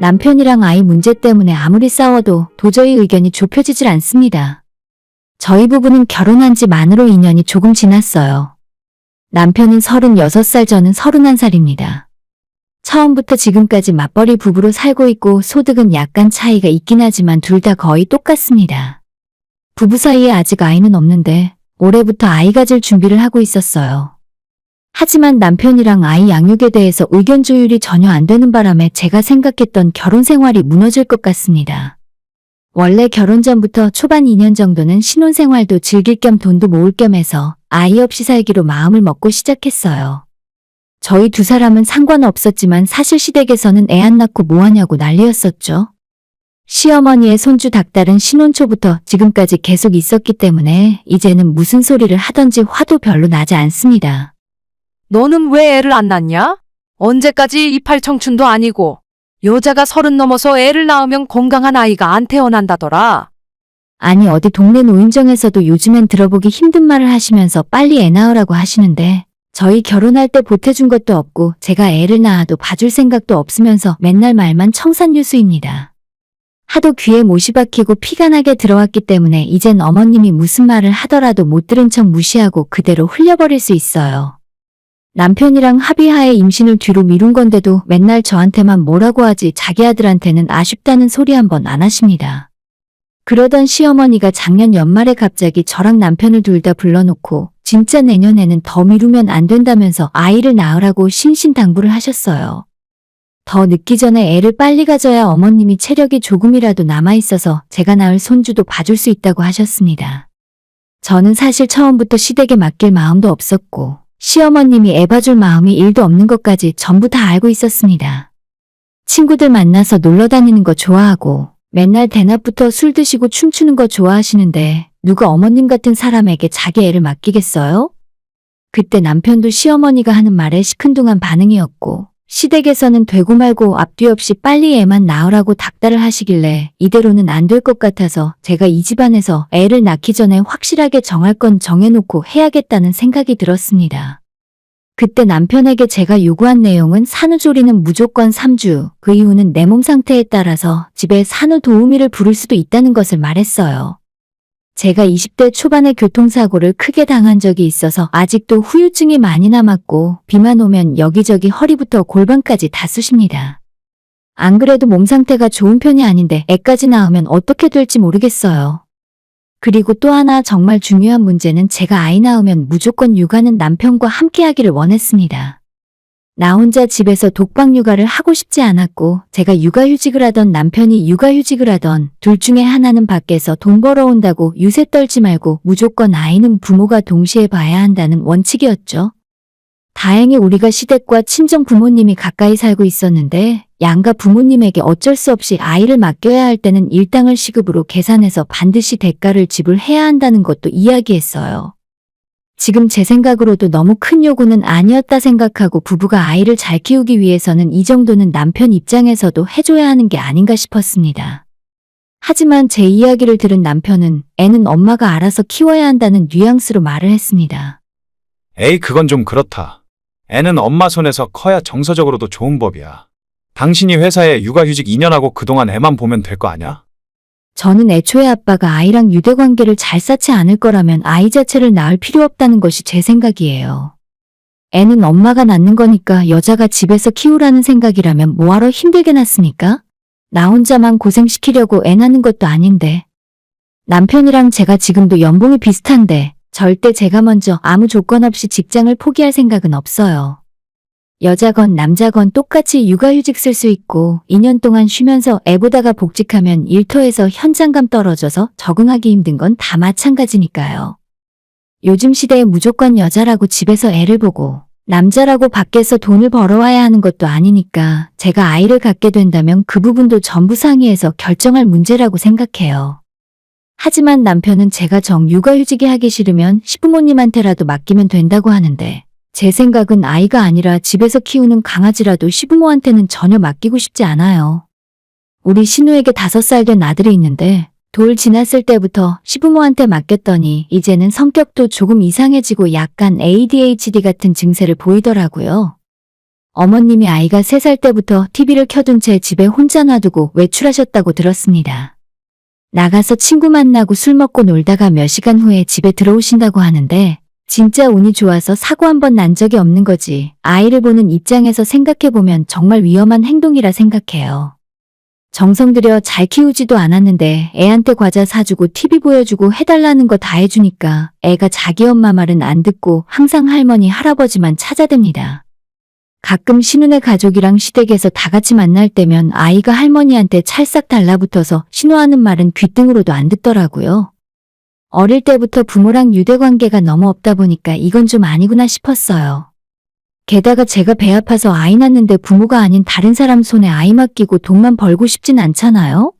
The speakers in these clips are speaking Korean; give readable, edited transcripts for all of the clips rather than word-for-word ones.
남편이랑 아이 문제 때문에 아무리 싸워도 도저히 의견이 좁혀지질 않습니다. 저희 부부는 결혼한 지 만으로 2년이 조금 지났어요. 남편은 36살, 저는 31살입니다. 처음부터 지금까지 맞벌이 부부로 살고 있고 소득은 약간 차이가 있긴 하지만 둘 다 거의 똑같습니다. 부부 사이에 아직 아이는 없는데 올해부터 아이 가질 준비를 하고 있었어요. 하지만 남편이랑 아이 양육에 대해서 의견 조율이 전혀 안 되는 바람에 제가 생각했던 결혼 생활이 무너질 것 같습니다. 원래 결혼 전부터 초반 2년 정도는 신혼생활도 즐길 겸 돈도 모을 겸 해서 아이 없이 살기로 마음을 먹고 시작했어요. 저희 두 사람은 상관없었지만 사실 시댁에서는 애 안 낳고 뭐하냐고 난리였었죠. 시어머니의 손주 닭달은 신혼 초부터 지금까지 계속 있었기 때문에 이제는 무슨 소리를 하던지 화도 별로 나지 않습니다. 너는 왜 애를 안 낳냐? 언제까지 이팔 청춘도 아니고. 여자가 30 넘어서 애를 낳으면 건강한 아이가 안 태어난다더라. 아니 어디 동네 노인정에서도 요즘엔 들어보기 힘든 말을 하시면서 빨리 애 낳으라고 하시는데 저희 결혼할 때 보태준 것도 없고 제가 애를 낳아도 봐줄 생각도 없으면서 맨날 말만 청산유수입니다. 하도 귀에 못이 박히고 피가 나게 들어왔기 때문에 이젠 어머님이 무슨 말을 하더라도 못 들은 척 무시하고 그대로 흘려버릴 수 있어요. 남편이랑 합의하에 임신을 뒤로 미룬 건데도 맨날 저한테만 뭐라고 하지 자기 아들한테는 아쉽다는 소리 한 번 안 하십니다. 그러던 시어머니가 작년 연말에 갑자기 저랑 남편을 둘 다 불러놓고 진짜 내년에는 더 미루면 안 된다면서 아이를 낳으라고 신신당부를 하셨어요. 더 늦기 전에 애를 빨리 가져야 어머님이 체력이 조금이라도 남아있어서 제가 낳을 손주도 봐줄 수 있다고 하셨습니다. 저는 사실 처음부터 시댁에 맡길 마음도 없었고 시어머님이 애 봐줄 마음이 1도 없는 것까지 전부 다 알고 있었습니다. 친구들 만나서 놀러 다니는 거 좋아하고 맨날 대낮부터 술 드시고 춤추는 거 좋아하시는데 누가 어머님 같은 사람에게 자기 애를 맡기겠어요? 그때 남편도 시어머니가 하는 말에 시큰둥한 반응이었고 시댁에서는 되고 말고 앞뒤 없이 빨리 애만 낳으라고 닥달을 하시길래 이대로는 안 될 것 같아서 제가 이 집안에서 애를 낳기 전에 확실하게 정할 건 정해놓고 해야겠다는 생각이 들었습니다. 그때 남편에게 제가 요구한 내용은 산후조리는 무조건 3주, 그 이후는 내 몸 상태에 따라서 집에 산후도우미를 부를 수도 있다는 것을 말했어요. 제가 20대 초반에 교통사고를 크게 당한 적이 있어서 아직도 후유증이 많이 남았고 비만 오면 여기저기 허리부터 골반까지 다 쑤십니다. 안 그래도 몸 상태가 좋은 편이 아닌데 애까지 낳으면 어떻게 될지 모르겠어요. 그리고 또 하나 정말 중요한 문제는 제가 아이 낳으면 무조건 육아는 남편과 함께 하기를 원했습니다. 나 혼자 집에서 독박 육아를 하고 싶지 않았고 제가 육아휴직을 하던 남편이 육아휴직을 하던 둘 중에 하나는 밖에서 돈 벌어온다고 유세 떨지 말고 무조건 아이는 부모가 동시에 봐야 한다는 원칙이었죠. 다행히 우리가 시댁과 친정 부모님이 가까이 살고 있었는데 양가 부모님에게 어쩔 수 없이 아이를 맡겨야 할 때는 일당을 시급으로 계산해서 반드시 대가를 지불해야 한다는 것도 이야기했어요. 지금 제 생각으로도 너무 큰 요구는 아니었다 생각하고 부부가 아이를 잘 키우기 위해서는 이 정도는 남편 입장에서도 해줘야 하는 게 아닌가 싶었습니다. 하지만 제 이야기를 들은 남편은 애는 엄마가 알아서 키워야 한다는 뉘앙스로 말을 했습니다. 에이, 그건 좀 그렇다. 애는 엄마 손에서 커야 정서적으로도 좋은 법이야. 당신이 회사에 육아휴직 2년 하고 그동안 애만 보면 될 거 아냐? 저는 애초에 아빠가 아이랑 유대관계를 잘 쌓지 않을 거라면 아이 자체를 낳을 필요 없다는 것이 제 생각이에요. 애는 엄마가 낳는 거니까 여자가 집에서 키우라는 생각이라면 뭐하러 힘들게 낳습니까? 나 혼자만 고생시키려고 애 낳는 것도 아닌데. 남편이랑 제가 지금도 연봉이 비슷한데 절대 제가 먼저 아무 조건 없이 직장을 포기할 생각은 없어요. 여자건 남자건 똑같이 육아휴직 쓸 수 있고 2년 동안 쉬면서 애 보다가 복직하면 일터에서 현장감 떨어져서 적응하기 힘든 건 다 마찬가지니까요. 요즘 시대에 무조건 여자라고 집에서 애를 보고 남자라고 밖에서 돈을 벌어와야 하는 것도 아니니까 제가 아이를 갖게 된다면 그 부분도 전부 상의해서 결정할 문제라고 생각해요. 하지만 남편은 제가 육아휴직이 하기 싫으면 시부모님한테라도 맡기면 된다고 하는데 제 생각은 아이가 아니라 집에서 키우는 강아지라도 시부모한테는 전혀 맡기고 싶지 않아요. 우리 신우에게 5살 된 아들이 있는데 돌 지났을 때부터 시부모한테 맡겼더니 이제는 성격도 조금 이상해지고 약간 ADHD 같은 증세를 보이더라고요. 어머님이 아이가 3살 때부터 TV를 켜둔 채 집에 혼자 놔두고 외출하셨다고 들었습니다. 나가서 친구 만나고 술 먹고 놀다가 몇 시간 후에 집에 들어오신다고 하는데 진짜 운이 좋아서 사고 한 번 난 적이 없는 거지. 아이를 보는 입장에서 생각해보면 정말 위험한 행동이라 생각해요. 정성 들여 잘 키우지도 않았는데 애한테 과자 사주고 TV 보여주고 해달라는 거 다 해주니까 애가 자기 엄마 말은 안 듣고 항상 할머니, 할아버지만 찾아댑니다. 가끔 신우네 가족이랑 시댁에서 다 같이 만날 때면 아이가 할머니한테 찰싹 달라붙어서 신우하는 말은 귓등으로도 안 듣더라고요. 어릴 때부터 부모랑 유대관계가 너무 없다 보니까 이건 좀 아니구나 싶었어요. 게다가 제가 배 아파서 아이 낳는데 부모가 아닌 다른 사람 손에 아이 맡기고 돈만 벌고 싶진 않잖아요?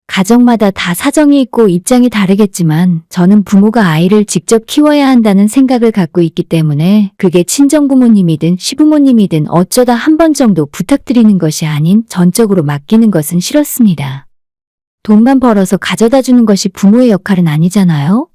가정마다 다 사정이 있고 입장이 다르겠지만 저는 부모가 아이를 직접 키워야 한다는 생각을 갖고 있기 때문에 그게 친정부모님이든 시부모님이든 어쩌다 한 번 정도 부탁드리는 것이 아닌 전적으로 맡기는 것은 싫었습니다. 돈만 벌어서 가져다 주는 것이 부모의 역할은 아니잖아요?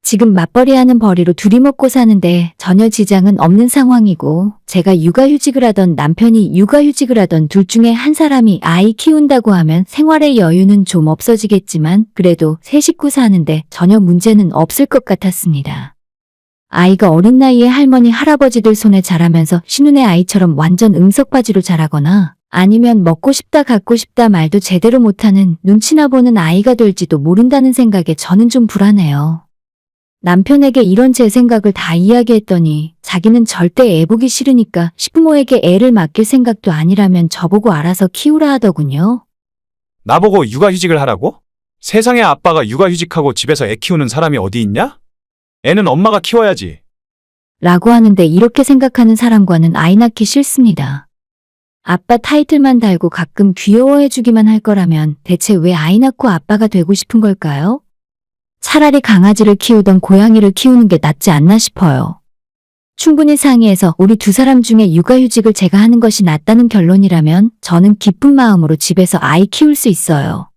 지금 맞벌이하는 벌이로 둘이 먹고 사는데 전혀 지장은 없는 상황이고 제가 육아휴직을 하던 남편이 육아휴직을 하던 둘 중에 한 사람이 아이 키운다고 하면 생활의 여유는 좀 없어지겠지만 그래도 세 식구 사는데 전혀 문제는 없을 것 같았습니다. 아이가 어린 나이에 할머니, 할아버지들 손에 자라면서 신우네 아이처럼 완전 응석바지로 자라거나 아니면 먹고 싶다 갖고 싶다 말도 제대로 못하는 눈치나 보는 아이가 될지도 모른다는 생각에 저는 좀 불안해요. 남편에게 이런 제 생각을 다 이야기했더니 자기는 절대 애 보기 싫으니까 시부모에게 애를 맡길 생각도 아니라면 저보고 알아서 키우라 하더군요. 나보고 육아휴직을 하라고? 세상에 아빠가 육아휴직하고 집에서 애 키우는 사람이 어디 있냐? 애는 엄마가 키워야지. 라고 하는데 이렇게 생각하는 사람과는 아이 낳기 싫습니다. 아빠 타이틀만 달고 가끔 귀여워해주기만 할 거라면 대체 왜 아이 낳고 아빠가 되고 싶은 걸까요? 차라리 강아지를 키우던 고양이를 키우는 게 낫지 않나 싶어요. 충분히 상의해서 우리 두 사람 중에 육아휴직을 제가 하는 것이 낫다는 결론이라면 저는 기쁜 마음으로 집에서 아이 키울 수 있어요.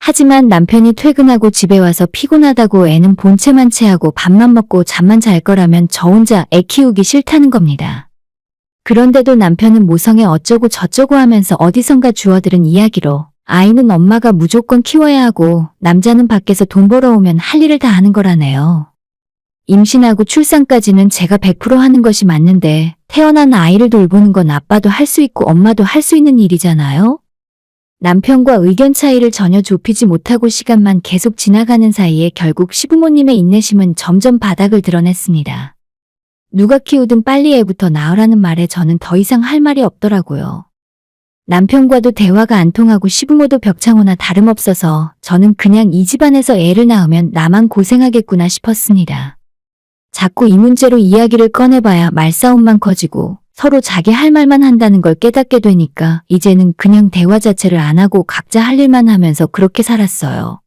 하지만 남편이 퇴근하고 집에 와서 피곤하다고 애는 본체만 채하고 밥만 먹고 잠만 잘 거라면 저 혼자 애 키우기 싫다는 겁니다. 그런데도 남편은 모성애 어쩌고 저쩌고 하면서 어디선가 주워들은 이야기로 아이는 엄마가 무조건 키워야 하고 남자는 밖에서 돈 벌어오면 할 일을 다 하는 거라네요. 임신하고 출산까지는 제가 100% 하는 것이 맞는데 태어난 아이를 돌보는 건 아빠도 할 수 있고 엄마도 할 수 있는 일이잖아요. 남편과 의견 차이를 전혀 좁히지 못하고 시간만 계속 지나가는 사이에 결국 시부모님의 인내심은 점점 바닥을 드러냈습니다. 누가 키우든 빨리 애부터 낳으라는 말에 저는 더 이상 할 말이 없더라고요. 남편과도 대화가 안 통하고 시부모도 벽창호나 다름없어서 저는 그냥 이 집안에서 애를 낳으면 나만 고생하겠구나 싶었습니다. 자꾸 이 문제로 이야기를 꺼내봐야 말싸움만 커지고 서로 자기 할 말만 한다는 걸 깨닫게 되니까 이제는 그냥 대화 자체를 안 하고 각자 할 일만 하면서 그렇게 살았어요.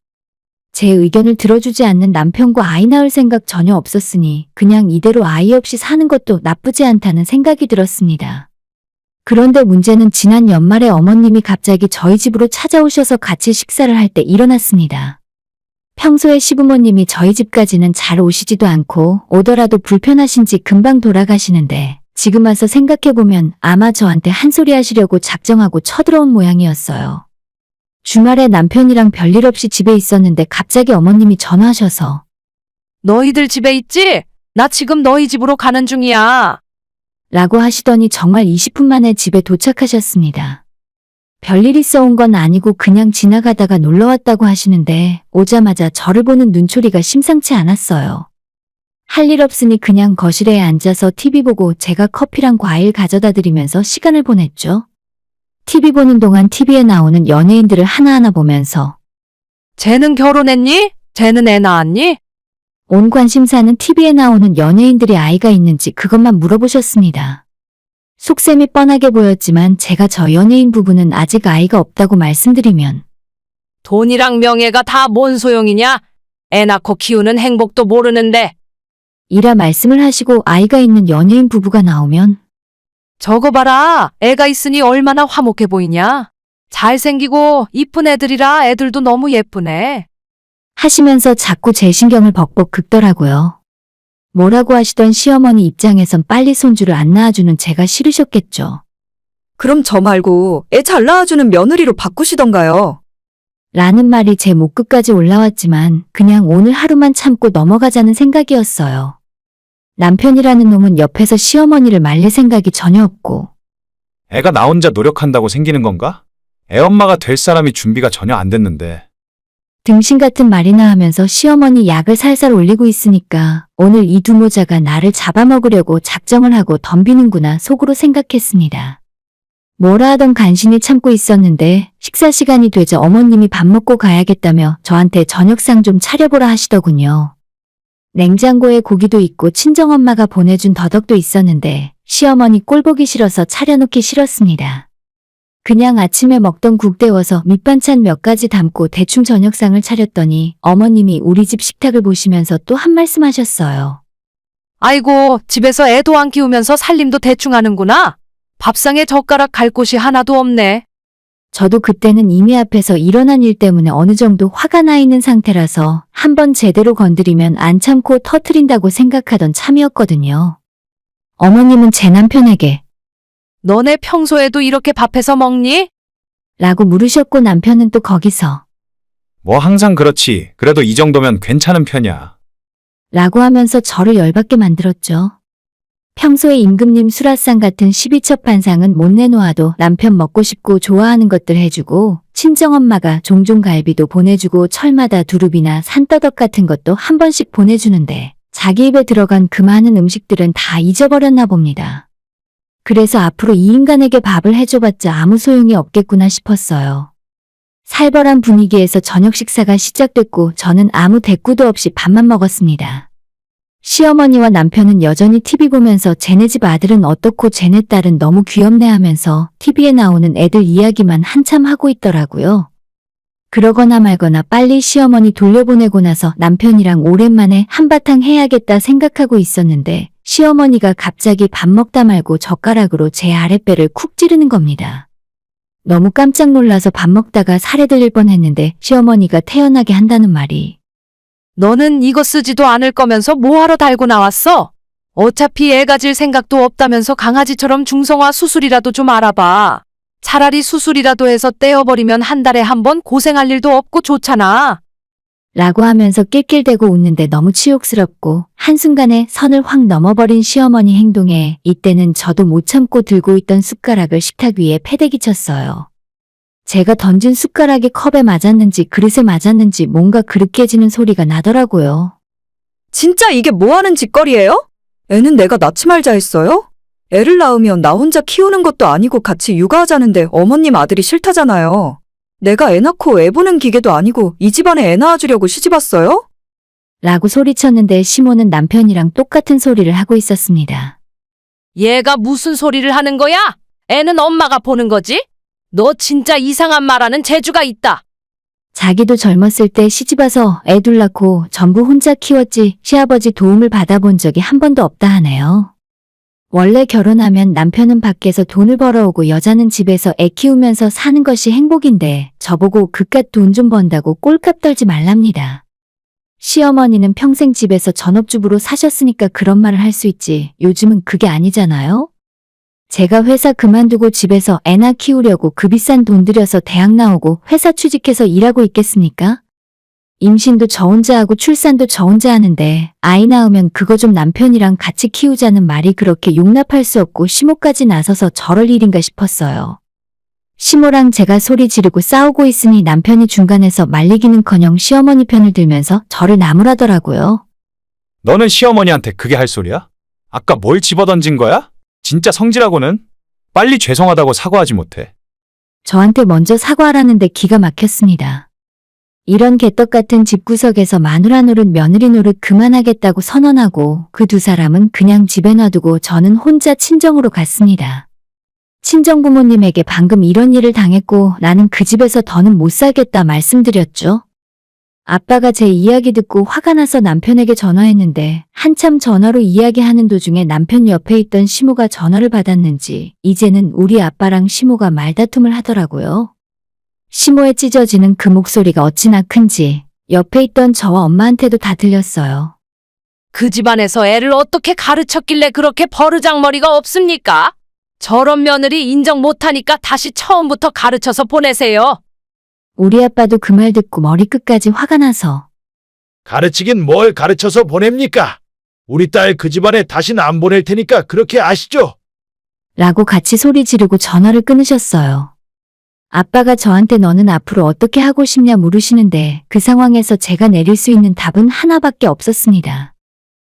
제 의견을 들어주지 않는 남편과 아이 낳을 생각 전혀 없었으니 그냥 이대로 아이 없이 사는 것도 나쁘지 않다는 생각이 들었습니다. 그런데 문제는 지난 연말에 어머님이 갑자기 저희 집으로 찾아오셔서 같이 식사를 할 때 일어났습니다. 평소에 시부모님이 저희 집까지는 잘 오시지도 않고 오더라도 불편하신지 금방 돌아가시는데 지금 와서 생각해보면 아마 저한테 한 소리 하시려고 작정하고 쳐들어온 모양이었어요. 주말에 남편이랑 별일 없이 집에 있었는데 갑자기 어머님이 전화하셔서 너희들 집에 있지? 나 지금 너희 집으로 가는 중이야. 라고 하시더니 정말 20분 만에 집에 도착하셨습니다. 별일 있어 온 건 아니고 그냥 지나가다가 놀러 왔다고 하시는데 오자마자 저를 보는 눈초리가 심상치 않았어요. 할 일 없으니 그냥 거실에 앉아서 TV 보고 제가 커피랑 과일 가져다 드리면서 시간을 보냈죠. TV 보는 동안 TV에 나오는 연예인들을 하나하나 보면서 쟤는 결혼했니? 쟤는 애 낳았니? 온 관심사는 TV에 나오는 연예인들이 아이가 있는지 그것만 물어보셨습니다. 속셈이 뻔하게 보였지만 제가 저 연예인 부부는 아직 아이가 없다고 말씀드리면 돈이랑 명예가 다 뭔 소용이냐? 애 낳고 키우는 행복도 모르는데. 이라 말씀을 하시고 아이가 있는 연예인 부부가 나오면 저거 봐라. 애가 있으니 얼마나 화목해 보이냐? 잘생기고 이쁜 애들이라 애들도 너무 예쁘네. 하시면서 자꾸 제 신경을 벅벅 긁더라고요. 뭐라고 하시던 시어머니 입장에선 빨리 손주를 안 낳아주는 제가 싫으셨겠죠. 그럼 저 말고 애 잘 낳아주는 며느리로 바꾸시던가요. 라는 말이 제 목끝까지 올라왔지만 그냥 오늘 하루만 참고 넘어가자는 생각이었어요. 남편이라는 놈은 옆에서 시어머니를 말릴 생각이 전혀 없고 애가 나 혼자 노력한다고 생기는 건가? 애 엄마가 될 사람이 준비가 전혀 안 됐는데. 등신 같은 말이나 하면서 시어머니 약을 살살 올리고 있으니까 오늘 이 두모자가 나를 잡아먹으려고 작정을 하고 덤비는구나 속으로 생각했습니다. 뭐라 하던 간신히 참고 있었는데 식사 시간이 되자 어머님이 밥 먹고 가야겠다며 저한테 저녁상 좀 차려보라 하시더군요. 냉장고에 고기도 있고 친정엄마가 보내준 더덕도 있었는데 시어머니 꼴 보기 싫어서 차려놓기 싫었습니다. 그냥 아침에 먹던 국 데워서 밑반찬 몇 가지 담고 대충 저녁상을 차렸더니 어머님이 우리 집 식탁을 보시면서 또 한 말씀 하셨어요. 아이고, 집에서 애도 안 키우면서 살림도 대충 하는구나. 밥상에 젓가락 갈 곳이 하나도 없네. 저도 그때는 이미 앞에서 일어난 일 때문에 어느 정도 화가 나 있는 상태라서 한번 제대로 건드리면 안 참고 터트린다고 생각하던 참이었거든요. 어머님은 제 남편에게 너네 평소에도 이렇게 밥해서 먹니? 라고 물으셨고 남편은 또 거기서 뭐 항상 그렇지. 그래도 이 정도면 괜찮은 편이야. 라고 하면서 저를 열받게 만들었죠. 평소에 임금님 수라상 같은 12첩 반상은 못 내놓아도 남편 먹고 싶고 좋아하는 것들 해주고 친정엄마가 종종 갈비도 보내주고 철마다 두릅이나 산더덕 같은 것도 한 번씩 보내주는데 자기 입에 들어간 그 많은 음식들은 다 잊어버렸나 봅니다. 그래서 앞으로 이 인간에게 밥을 해줘봤자 아무 소용이 없겠구나 싶었어요. 살벌한 분위기에서 저녁 식사가 시작됐고 저는 아무 대꾸도 없이 밥만 먹었습니다. 시어머니와 남편은 여전히 TV 보면서 쟤네 집 아들은 어떻고 쟤네 딸은 너무 귀엽네 하면서 TV에 나오는 애들 이야기만 한참 하고 있더라고요. 그러거나 말거나 빨리 시어머니 돌려보내고 나서 남편이랑 오랜만에 한바탕 해야겠다 생각하고 있었는데 시어머니가 갑자기 밥 먹다 말고 젓가락으로 제 아랫배를 쿡 찌르는 겁니다. 너무 깜짝 놀라서 밥 먹다가 살해 들릴 뻔했는데 시어머니가 태연하게 한다는 말이 너는 이거 쓰지도 않을 거면서 뭐하러 달고 나왔어? 어차피 애 가질 생각도 없다면서 강아지처럼 중성화 수술이라도 좀 알아봐. 차라리 수술이라도 해서 떼어버리면 한 달에 한 번 고생할 일도 없고 좋잖아. 라고 하면서 낄낄대고 웃는데 너무 치욕스럽고 한순간에 선을 확 넘어버린 시어머니 행동에 이때는 저도 못 참고 들고 있던 숟가락을 식탁 위에 패대기 쳤어요. 제가 던진 숟가락이 컵에 맞았는지 그릇에 맞았는지 뭔가 그릇 깨지는 소리가 나더라고요. 진짜 이게 뭐 하는 짓거리예요? 애는 내가 낳지 말자 했어요? 애를 낳으면 나 혼자 키우는 것도 아니고 같이 육아하자는데 어머님 아들이 싫다잖아요. 내가 애 낳고 애 보는 기계도 아니고 이 집안에 애 낳아주려고 시집왔어요? 라고 소리쳤는데 시모는 남편이랑 똑같은 소리를 하고 있었습니다. 얘가 무슨 소리를 하는 거야? 애는 엄마가 보는 거지? 너 진짜 이상한 말하는 재주가 있다. 자기도 젊었을 때 시집와서 애 둘 낳고 전부 혼자 키웠지 시아버지 도움을 받아본 적이 한 번도 없다 하네요. 원래 결혼하면 남편은 밖에서 돈을 벌어오고 여자는 집에서 애 키우면서 사는 것이 행복인데 저보고 그깟 돈 좀 번다고 꼴값 떨지 말랍니다. 시어머니는 평생 집에서 전업주부로 사셨으니까 그런 말을 할 수 있지 요즘은 그게 아니잖아요? 제가 회사 그만두고 집에서 애나 키우려고 그 비싼 돈 들여서 대학 나오고 회사 취직해서 일하고 있겠습니까? 임신도 저 혼자 하고 출산도 저 혼자 하는데 아이 낳으면 그거 좀 남편이랑 같이 키우자는 말이 그렇게 용납할 수 없고 시모까지 나서서 저럴 일인가 싶었어요. 시모랑 제가 소리 지르고 싸우고 있으니 남편이 중간에서 말리기는커녕 시어머니 편을 들면서 저를 나무라더라고요. 너는 시어머니한테 그게 할 소리야? 아까 뭘 집어던진 거야? 진짜 성질하고는? 빨리 죄송하다고 사과하지 못해. 저한테 먼저 사과하라는데 기가 막혔습니다. 이런 개떡 같은 집구석에서 마누라 노릇 며느리 노릇 그만하겠다고 선언하고 그 두 사람은 그냥 집에 놔두고 저는 혼자 친정으로 갔습니다. 친정부모님에게 방금 이런 일을 당했고 나는 그 집에서 더는 못 살겠다 말씀드렸죠. 아빠가 제 이야기 듣고 화가 나서 남편에게 전화했는데 한참 전화로 이야기하는 도중에 남편 옆에 있던 시모가 전화를 받았는지 이제는 우리 아빠랑 시모가 말다툼을 하더라고요. 시모의 찢어지는 그 목소리가 어찌나 큰지 옆에 있던 저와 엄마한테도 다 들렸어요. 그 집안에서 애를 어떻게 가르쳤길래 그렇게 버르장머리가 없습니까? 저런 며느리 인정 못하니까 다시 처음부터 가르쳐서 보내세요. 우리 아빠도 그 말 듣고 머리끝까지 화가 나서 가르치긴 뭘 가르쳐서 보냅니까? 우리 딸 그 집안에 다신 안 보낼 테니까 그렇게 아시죠? 라고 같이 소리 지르고 전화를 끊으셨어요. 아빠가 저한테 너는 앞으로 어떻게 하고 싶냐 물으시는데 그 상황에서 제가 내릴 수 있는 답은 하나밖에 없었습니다.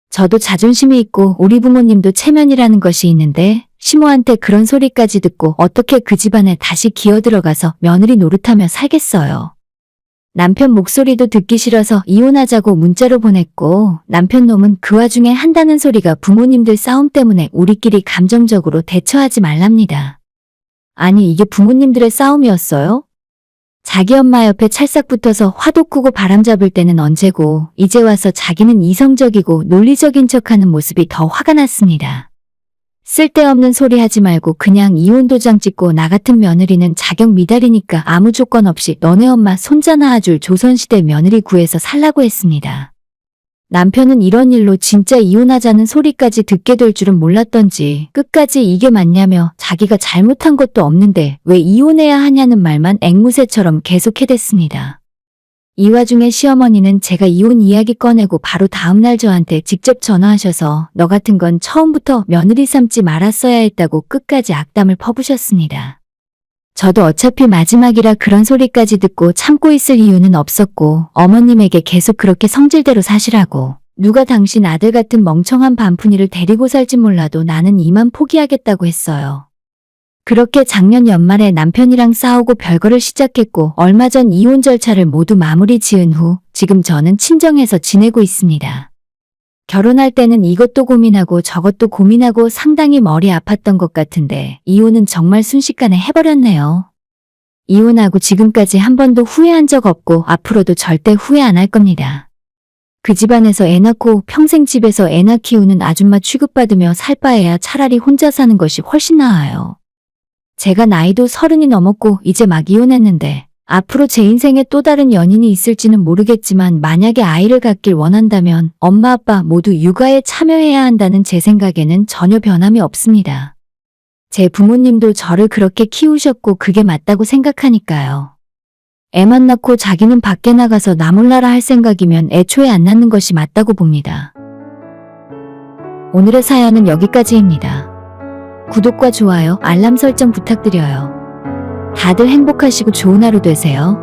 저도 자존심이 있고 우리 부모님도 체면이라는 것이 있는데 시모한테 그런 소리까지 듣고 어떻게 그 집안에 다시 기어들어가서 며느리 노릇하며 살겠어요. 남편 목소리도 듣기 싫어서 이혼하자고 문자로 보냈고 남편 놈은 그 와중에 한다는 소리가 부모님들 싸움 때문에 우리끼리 감정적으로 대처하지 말랍니다. 아니 이게 부모님들의 싸움이었어요? 자기 엄마 옆에 찰싹 붙어서 화도 크고 바람 잡을 때는 언제고 이제 와서 자기는 이성적이고 논리적인 척하는 모습이 더 화가 났습니다. 쓸데없는 소리 하지 말고 그냥 이혼 도장 찍고 나 같은 며느리는 자격 미달이니까 아무 조건 없이 너네 엄마 손자 낳아줄 조선시대 며느리 구해서 살라고 했습니다. 남편은 이런 일로 진짜 이혼하자는 소리까지 듣게 될 줄은 몰랐던지 끝까지 이게 맞냐며 자기가 잘못한 것도 없는데 왜 이혼해야 하냐는 말만 앵무새처럼 계속 해댔습니다. 이 와중에 시어머니는 제가 이혼 이야기 꺼내고 바로 다음날 저한테 직접 전화하셔서 너 같은 건 처음부터 며느리 삼지 말았어야 했다고 끝까지 악담을 퍼부셨습니다. 저도 어차피 마지막이라 그런 소리까지 듣고 참고 있을 이유는 없었고 어머님에게 계속 그렇게 성질대로 사시라고 누가 당신 아들 같은 멍청한 반푼이를 데리고 살지 몰라도 나는 이만 포기하겠다고 했어요. 그렇게 작년 연말에 남편이랑 싸우고 별거를 시작했고 얼마 전 이혼 절차를 모두 마무리 지은 후 지금 저는 친정에서 지내고 있습니다. 결혼할 때는 이것도 고민하고 저것도 고민하고 상당히 머리 아팠던 것 같은데 이혼은 정말 순식간에 해버렸네요. 이혼하고 지금까지 한 번도 후회한 적 없고 앞으로도 절대 후회 안 할 겁니다. 그 집안에서 애 낳고 평생 집에서 애나 키우는 아줌마 취급받으며 살 바에야 차라리 혼자 사는 것이 훨씬 나아요. 제가 나이도 30이 넘었고 이제 막 이혼했는데 앞으로 제 인생에 또 다른 연인이 있을지는 모르겠지만 만약에 아이를 갖길 원한다면 엄마 아빠 모두 육아에 참여해야 한다는 제 생각에는 전혀 변함이 없습니다. 제 부모님도 저를 그렇게 키우셨고 그게 맞다고 생각하니까요. 애만 낳고 자기는 밖에 나가서 나 몰라라 할 생각이면 애초에 안 낳는 것이 맞다고 봅니다. 오늘의 사연은 여기까지입니다. 구독과 좋아요, 알람 설정 부탁드려요. 다들 행복하시고 좋은 하루 되세요.